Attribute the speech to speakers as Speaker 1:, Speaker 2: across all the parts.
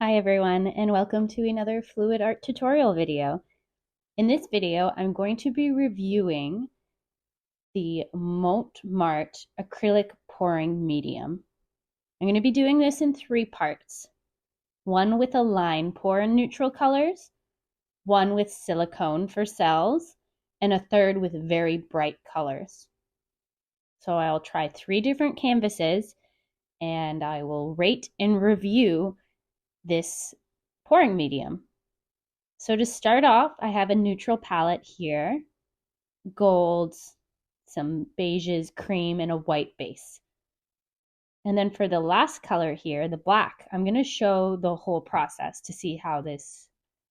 Speaker 1: Hi everyone, and welcome to another fluid art tutorial video. In this video, I'm going to be reviewing the Mont Marte acrylic pouring medium. I'm going to be doing this in three parts. One with a line pour in neutral colors, one with silicone for cells, and a third with very bright colors. So I'll try three different canvases and I will rate and review this pouring medium. So to start off, I have a neutral palette here, golds, some beiges, cream, and a white base. And then for the last color here, the black, I'm going to show the whole process to see how this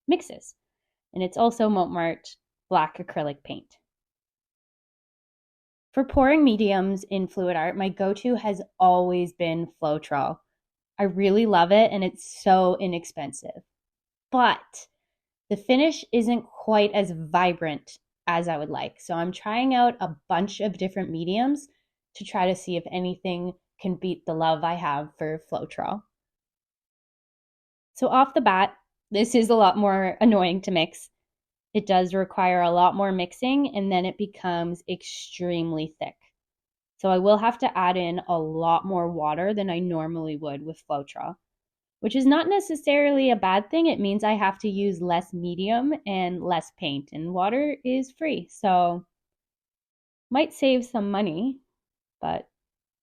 Speaker 1: mixes. And it's also Mont Marte black acrylic paint. For pouring mediums in fluid art, my go-to has always been Floetrol. I really love it and it's so inexpensive. But the finish isn't quite as vibrant as I would like. So I'm trying out a bunch of different mediums to try to see if anything can beat the love I have for Floetrol. So off the bat, this is a lot more annoying to mix. It does require a lot more mixing and then it becomes extremely thick. So I will have to add in a lot more water than I normally would with Floetrol, which is not necessarily a bad thing. It means I have to use less medium and less paint, and water is free. So might save some money, but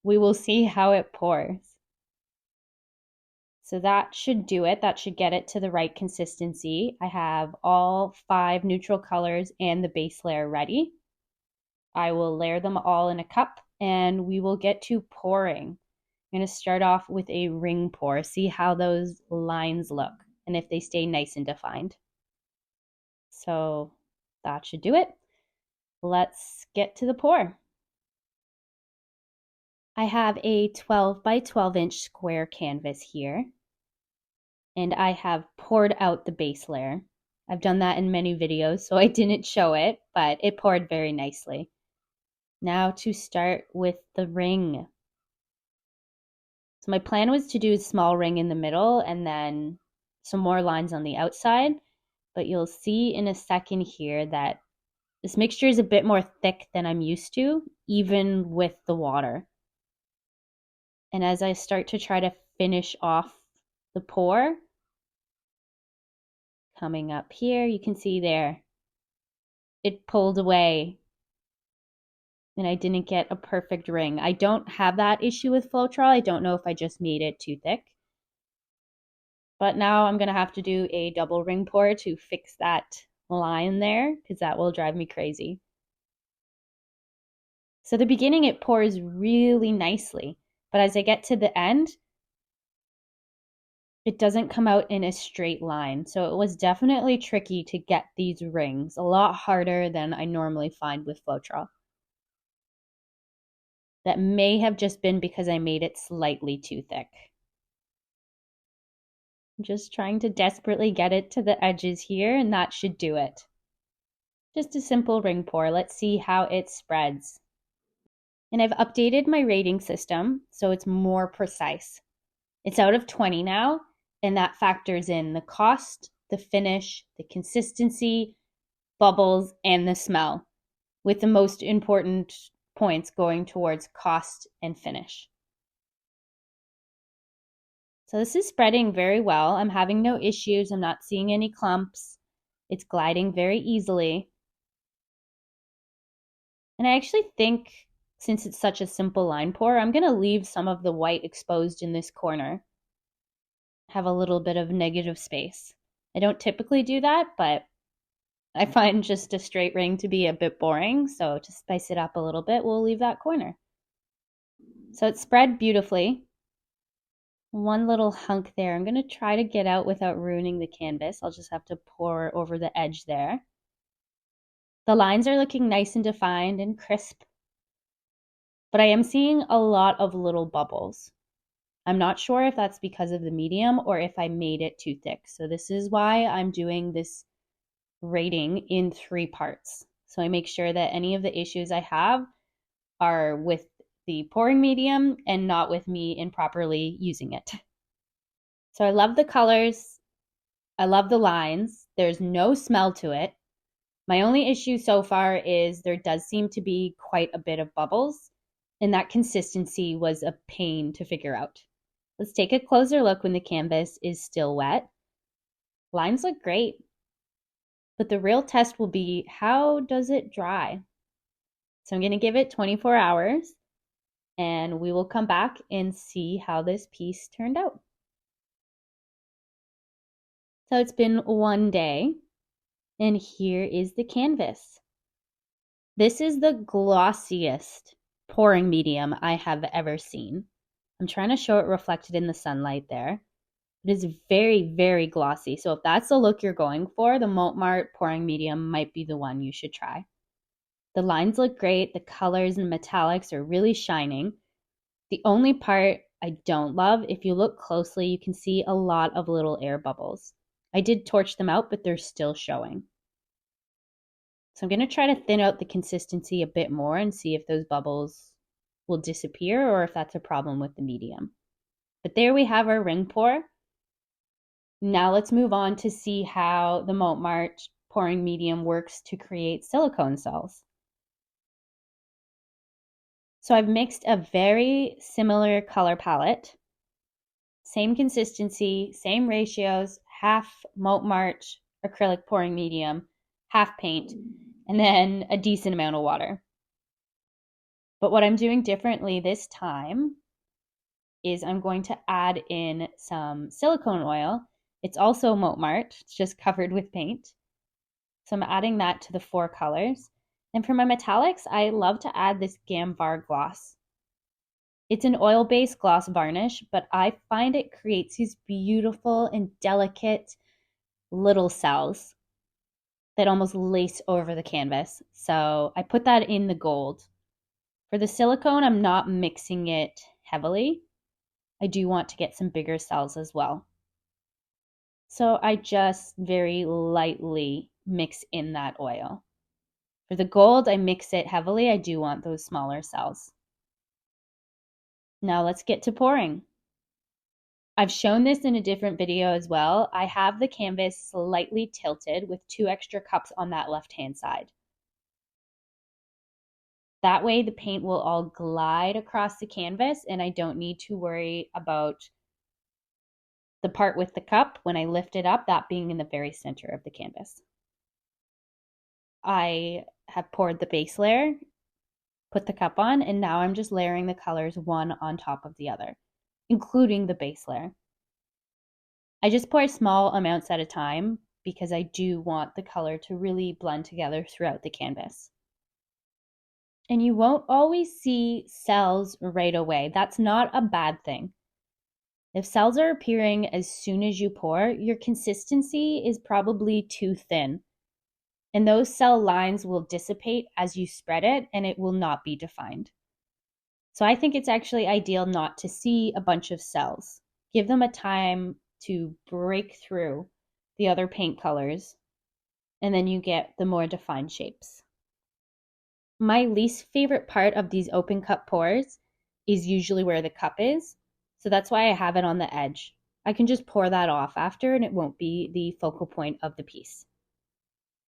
Speaker 1: we will see how it pours. So that should do it. That should get it to the right consistency. I have all 5 neutral colors and the base layer ready. I will layer them all in a cup and we will get to pouring. I'm going to start off with a ring pour, see how those lines look and if they stay nice and defined. So that should do it. Let's get to the pour. I have a 12 by 12 inch square canvas here, and I have poured out the base layer. I've done that in many videos, so I didn't show it, but it poured very nicely. Now to start with the ring. So my plan was to do a small ring in the middle and then some more lines on the outside, but you'll see in a second here that this mixture is a bit more thick than I'm used to, even with the water. And as I start to try to finish off the pour, coming up here, you can see there, it pulled away and I didn't get a perfect ring. I don't have that issue with Floetrol. I don't know if I just made it too thick. But now I'm going to have to do a double ring pour to fix that line there because that will drive me crazy. So the beginning it pours really nicely, but as I get to the end, it doesn't come out in a straight line. So it was definitely tricky to get these rings, a lot harder than I normally find with Floetrol. That may have just been because I made it slightly too thick. I'm just trying to desperately get it to the edges here, and that should do it. Just a simple ring pour. Let's see how it spreads. And I've updated my rating system so it's more precise. It's out of 20 now, and that factors in the cost, the finish, the consistency, bubbles, and the smell, with the most important points going towards cost and finish. So this is spreading very well. I'm having no issues. I'm not seeing any clumps. It's gliding very easily. And I actually think since it's such a simple line pour, I'm going to leave some of the white exposed in this corner. Have a little bit of negative space. I don't typically do that, but I find just a straight ring to be a bit boring, so to spice it up a little bit, we'll leave that corner. So it's spread beautifully. One little hunk there. I'm going to try to get out without ruining the canvas. I'll just have to pour over the edge there. The lines are looking nice and defined and crisp, but I am seeing a lot of little bubbles. I'm not sure if that's because of the medium or if I made it too thick. So this is why I'm doing this rating in 3 parts. So I make sure that any of the issues I have are with the pouring medium and not with me improperly using it. So I love the colors. I love the lines. There's no smell to it. My only issue so far is there does seem to be quite a bit of bubbles, and that consistency was a pain to figure out. Let's take a closer look when the canvas is still wet. Lines look great, but the real test will be how does it dry? So I'm going to give it 24 hours and we will come back and see how this piece turned out. So it's been one day and here is the canvas. This is the glossiest pouring medium I have ever seen. I'm trying to show it reflected in the sunlight there. It is very, very glossy. So if that's the look you're going for, the Mont Marte pouring medium might be the one you should try. The lines look great. The colors and metallics are really shining. The only part I don't love, if you look closely, you can see a lot of little air bubbles. I did torch them out, but they're still showing. So I'm going to try to thin out the consistency a bit more and see if those bubbles will disappear or if that's a problem with the medium. But there we have our ring pour. Now let's move on to see how the Mont Marte pouring medium works to create silicone cells. So I've mixed a very similar color palette, same consistency, same ratios, half Mont Marte acrylic pouring medium, half paint, and then a decent amount of water. But what I'm doing differently this time is I'm going to add in some silicone oil. It's also Mont Marte, it's just covered with paint. So I'm adding that to the 4 colors. And for my metallics, I love to add this Gamvar gloss. It's an oil-based gloss varnish, but I find it creates these beautiful and delicate little cells that almost lace over the canvas. So I put that in the gold. For the silicone, I'm not mixing it heavily. I do want to get some bigger cells as well. So I just very lightly mix in that oil. For the gold, I mix it heavily. I do want those smaller cells. Now let's get to pouring. I've shown this in a different video as well. I have the canvas slightly tilted with 2 extra cups on that left-hand side. That way the paint will all glide across the canvas and I don't need to worry about the part with the cup when I lift it up, that being in the very center of the canvas. I have poured the base layer, put the cup on, and now I'm just layering the colors one on top of the other, including the base layer. I just pour small amounts at a time because I do want the color to really blend together throughout the canvas. And you won't always see cells right away. That's not a bad thing. If cells are appearing as soon as you pour, your consistency is probably too thin. And those cell lines will dissipate as you spread it and it will not be defined. So I think it's actually ideal not to see a bunch of cells. Give them a time to break through the other paint colors and then you get the more defined shapes. My least favorite part of these open cup pours is usually where the cup is. So that's why I have it on the edge. I can just pour that off after and it won't be the focal point of the piece.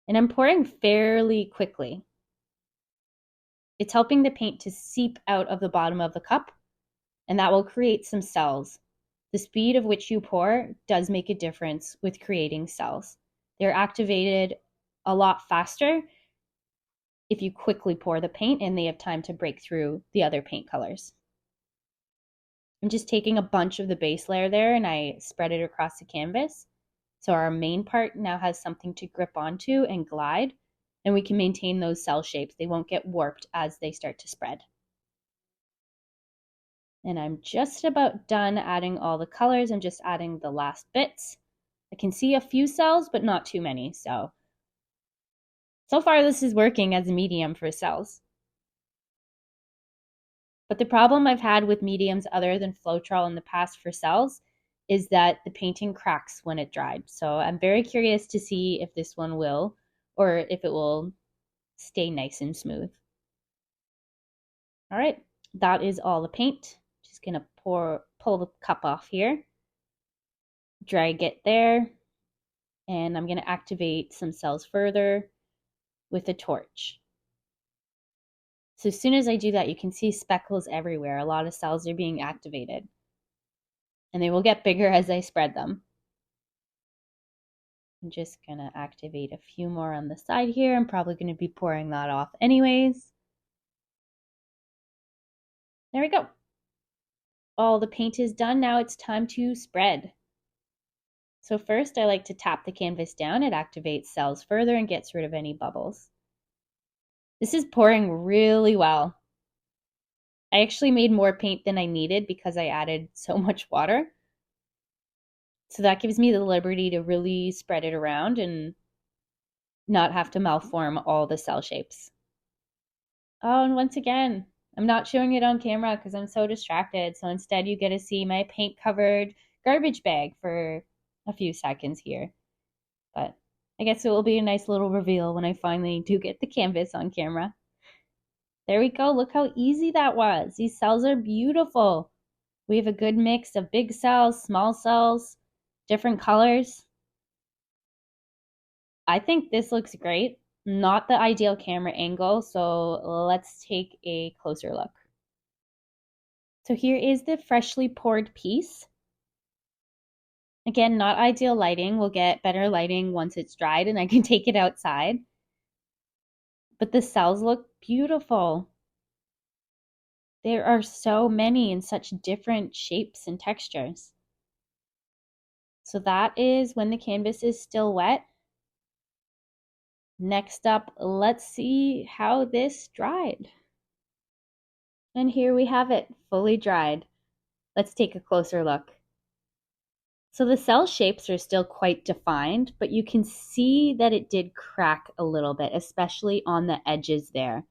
Speaker 1: And I'm pouring fairly quickly. It's helping the paint to seep out of the bottom of the cup, and that will create some cells. The speed of which you pour does make a difference with creating cells. They're activated a lot faster if you quickly pour the paint and they have time to break through the other paint colors. I'm just taking a bunch of the base layer there and I spread it across the canvas. So our main part now has something to grip onto and glide, and we can maintain those cell shapes. They won't get warped as they start to spread. And I'm just about done adding all the colors. I'm just adding the last bits. I can see a few cells, but not too many. So far this is working as a medium for cells. But the problem I've had with mediums other than Floetrol in the past for cells is that the painting cracks when it dried. So I'm very curious to see if this one will, or if it will stay nice and smooth. All right, that is all the paint. Just gonna pull the cup off here. drag it there, and I'm going to activate some cells further with a torch. So as soon as I do that, you can see speckles everywhere. A lot of cells are being activated, and they will get bigger as I spread them. I'm just going to activate a few more on the side here. I'm probably going to be pouring that off anyways. There we go. All the paint is done. Now it's time to spread. So first I like to tap the canvas down. It activates cells further and gets rid of any bubbles. This is pouring really well. I actually made more paint than I needed because I added so much water. So that gives me the liberty to really spread it around and not have to malform all the cell shapes. Oh, and once again, I'm not showing it on camera because I'm so distracted. So instead you get to see my paint covered garbage bag for a few seconds here. But I guess it will be a nice little reveal when I finally do get the canvas on camera. There we go. Look how easy that was. These cells are beautiful. We have a good mix of big cells, small cells, different colors. I think this looks great. Not the ideal camera angle, so let's take a closer look. So here is the freshly poured piece. Again, not ideal lighting. We'll get better lighting once it's dried and I can take it outside. But the cells look beautiful. There are so many in such different shapes and textures. So that is when the canvas is still wet. Next up, let's see how this dried. And here we have it, fully dried. Let's take a closer look. So the cell shapes are still quite defined, but you can see that it did crack a little bit, especially on the edges there.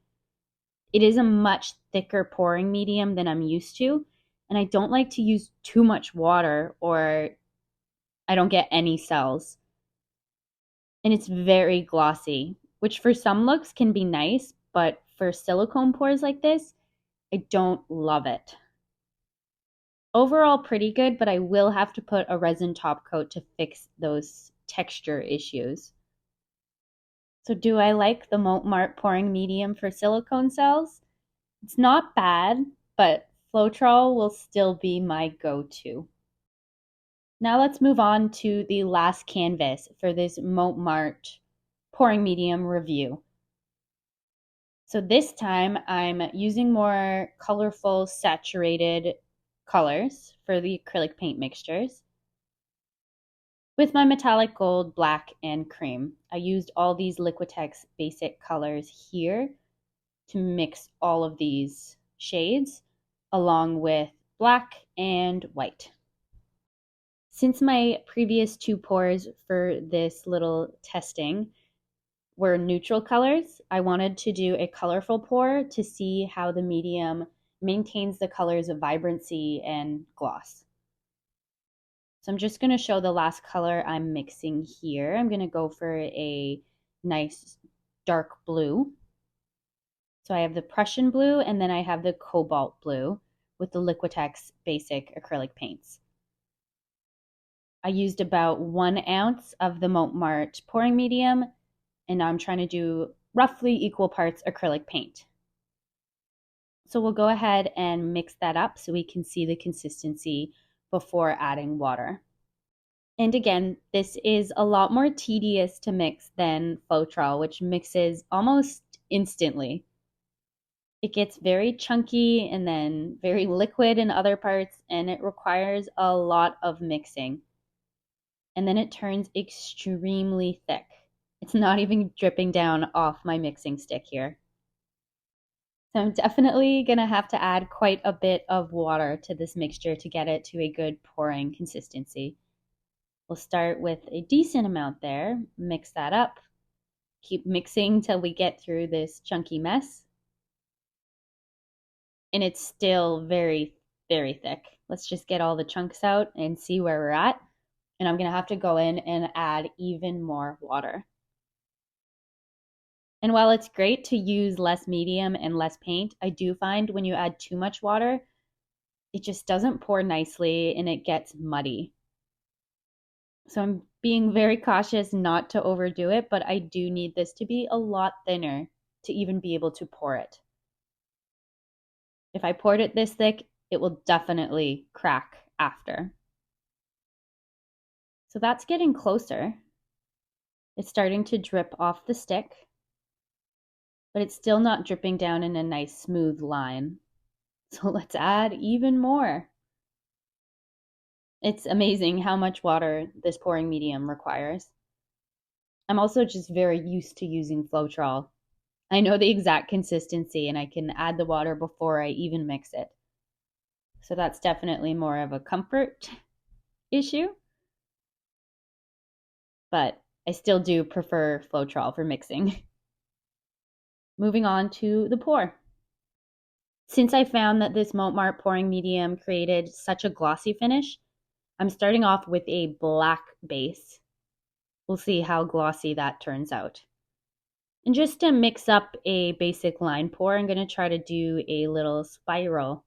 Speaker 1: It is a much thicker pouring medium than I'm used to, and I don't like to use too much water or I don't get any cells. And it's very glossy, which for some looks can be nice, but for silicone pours like this, I don't love it. Overall pretty good, but I will have to put a resin top coat to fix those texture issues. So do I like the Mont Marte pouring medium for silicone cells? It's not bad, but Floetrol will still be my go-to. Now let's move on to the last canvas for this Mont Marte pouring medium review. So this time I'm using more colorful saturated colors for the acrylic paint mixtures. With my metallic gold, black, and cream, I used all these Liquitex basic colors here to mix all of these shades along with black and white. Since my previous two pours for this little testing were neutral colors, I wanted to do a colorful pour to see how the medium maintains the colors of vibrancy and gloss. So I'm just going to show the last color I'm mixing here. I'm going to go for a nice dark blue. So I have the Prussian blue and then I have the cobalt blue with the Liquitex basic acrylic paints. I used about 1 ounce of the Mont Marte pouring medium, and now I'm trying to do roughly equal parts acrylic paint. So we'll go ahead and mix that up so we can see the consistency before adding water. And again, this is a lot more tedious to mix than Floetrol, which mixes almost instantly. It gets very chunky and then very liquid in other parts, and it requires a lot of mixing. And then it turns extremely thick. It's not even dripping down off my mixing stick here. So I'm definitely going to have to add quite a bit of water to this mixture to get it to a good pouring consistency. We'll start with a decent amount there, mix that up, keep mixing till we get through this chunky mess. And it's still very, very thick. Let's just get all the chunks out and see where we're at. And I'm going to have to go in and add even more water. And while it's great to use less medium and less paint, I do find when you add too much water, it just doesn't pour nicely and it gets muddy. So I'm being very cautious not to overdo it, but I do need this to be a lot thinner to even be able to pour it. If I poured it this thick, it will definitely crack after. So that's getting closer. It's starting to drip off the stick, but it's still not dripping down in a nice smooth line. So let's add even more. It's amazing how much water this pouring medium requires. I'm also just very used to using Floetrol. I know the exact consistency and I can add the water before I even mix it. So that's definitely more of a comfort issue. But I still do prefer Floetrol for mixing. Moving on to the pour. Since I found that this Mont Marte pouring medium created such a glossy finish, I'm starting off with a black base. We'll see how glossy that turns out. And just to mix up a basic line pour, I'm going to try to do a little spiral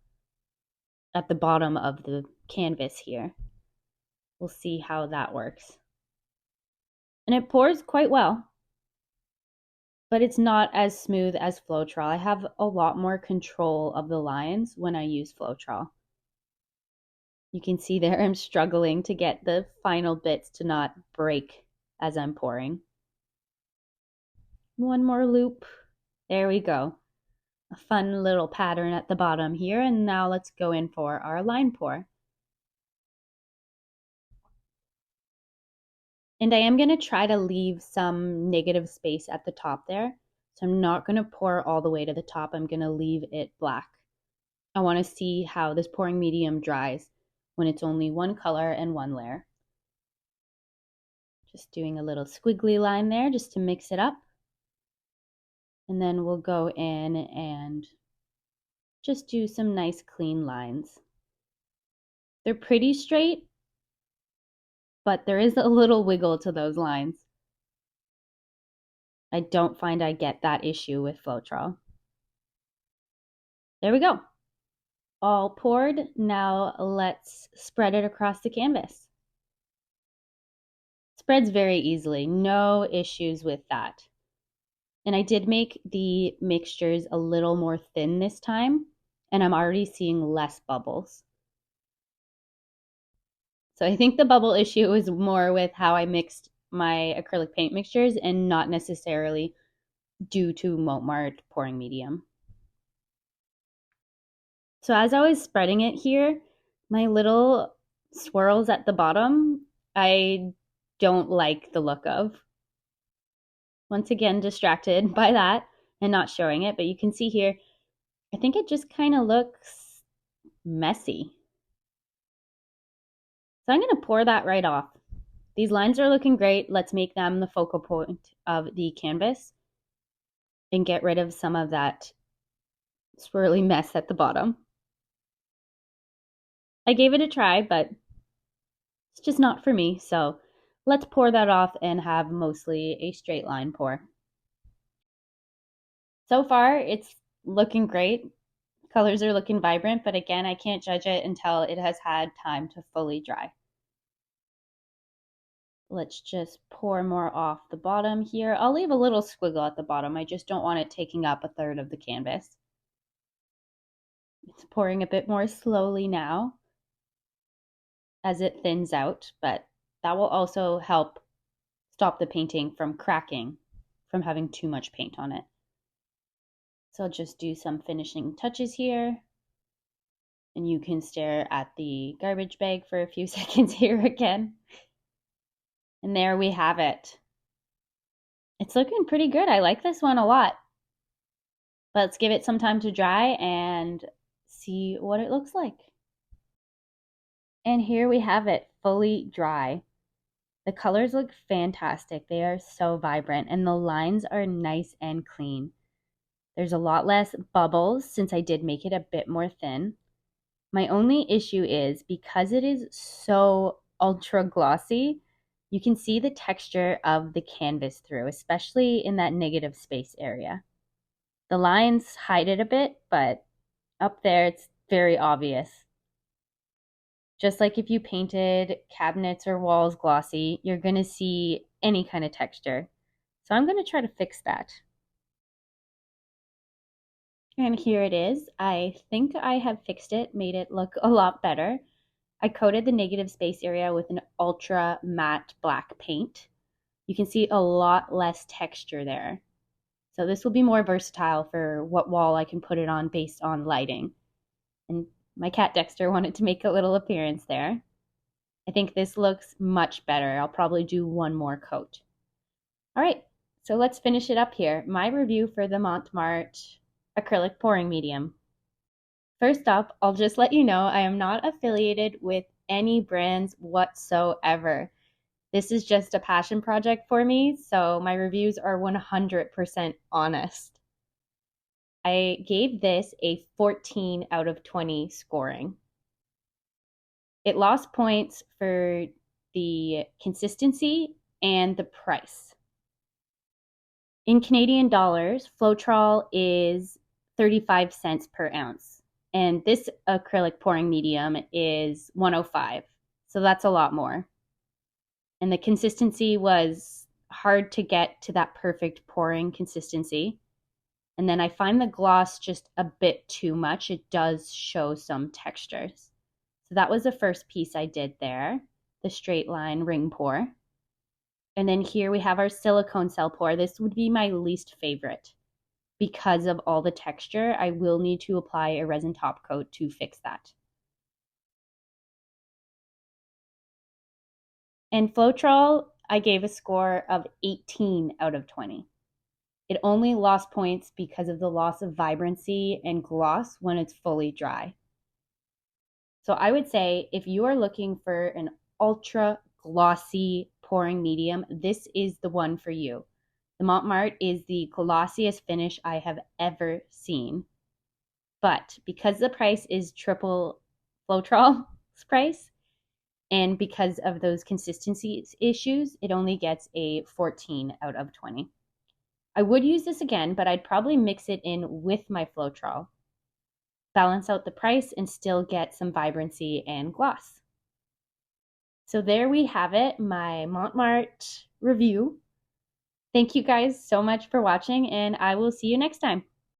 Speaker 1: at the bottom of the canvas here. We'll see how that works. And it pours quite well, but it's not as smooth as Floetrol. I have a lot more control of the lines when I use Floetrol. You can see there I'm struggling to get the final bits to not break as I'm pouring. One more loop. There we go. A fun little pattern at the bottom here, and now let's go in for our line pour. And I am going to try to leave some negative space at the top there. So I'm not going to pour all the way to the top. I'm going to leave it black. I want to see how this pouring medium dries when it's only one color and one layer. Just doing a little squiggly line there just to mix it up. And then we'll go in and just do some nice clean lines. They're pretty straight, but there is a little wiggle to those lines. I don't find I get that issue with Floetrol. There we go. All poured. Now let's spread it across the canvas. Spreads very easily, no issues with that. And I did make the mixtures a little more thin this time, and I'm already seeing less bubbles. So I think the bubble issue is more with how I mixed my acrylic paint mixtures and not necessarily due to Mont Marte pouring medium. So as I was spreading it here, my little swirls at the bottom, I don't like the look of. Once again, distracted by that and not showing it, but you can see here, I think it just kind of looks messy. So I'm going to pour that right off. These lines are looking great. Let's make them the focal point of the canvas and get rid of some of that swirly mess at the bottom. I gave it a try, but it's just not for me. So let's pour that off and have mostly a straight line pour. So far, it's looking great. Colors are looking vibrant, but again, I can't judge it until it has had time to fully dry. Let's just pour more off the bottom here. I'll leave a little squiggle at the bottom. I just don't want it taking up a third of the canvas. It's pouring a bit more slowly now as it thins out, but that will also help stop the painting from cracking from having too much paint on it. So I'll just do some finishing touches here. And you can stare at the garbage bag for a few seconds here again. And there we have it. It's looking pretty good. I like this one a lot. But let's give it some time to dry and see what it looks like. And here we have it, fully dry. The colors look fantastic. They are so vibrant and the lines are nice and clean. There's a lot less bubbles since I did make it a bit more thin. My only issue is because it is so ultra glossy, you can see the texture of the canvas through, especially in that negative space area. The lines hide it a bit, but up there it's very obvious. Just like if you painted cabinets or walls glossy, you're going to see any kind of texture. So I'm going to try to fix that. And here it is. I think I have fixed it, made it look a lot better. I coated the negative space area with an ultra matte black paint. You can see a lot less texture there. So this will be more versatile for what wall I can put it on based on lighting. And my cat Dexter wanted to make a little appearance there. I think this looks much better. I'll probably do one more coat. All right, so let's finish it up here. My review for the Mont Marte acrylic pouring medium. First up, I'll just let you know I am not affiliated with any brands whatsoever. This is just a passion project for me, so my reviews are 100% honest. I gave this a 14 out of 20 scoring. It lost points for the consistency and the price. In Canadian dollars, Floetrol is 35 cents per ounce, and this acrylic pouring medium is 105, so that's a lot more. And the consistency was hard to get to that perfect pouring consistency. And then I find the gloss just a bit too much. It does show some textures. So that was the first piece I did there, the straight line ring pour. And then here we have our silicone cell pour. This would be my least favorite because of all the texture. I will need to apply a resin top coat to fix that. And Floetrol, I gave a score of 18 out of 20. It only lost points because of the loss of vibrancy and gloss when it's fully dry. So I would say if you are looking for an ultra glossy pouring medium, this is the one for you. The Mont Marte is the glossiest finish I have ever seen. But because the price is triple Floetrol's price, and because of those consistency issues, it only gets a 14 out of 20. I would use this again, but I'd probably mix it in with my Floetrol, balance out the price, and still get some vibrancy and gloss. So there we have it, my Mont Marte review. Thank you guys so much for watching, and I will see you next time.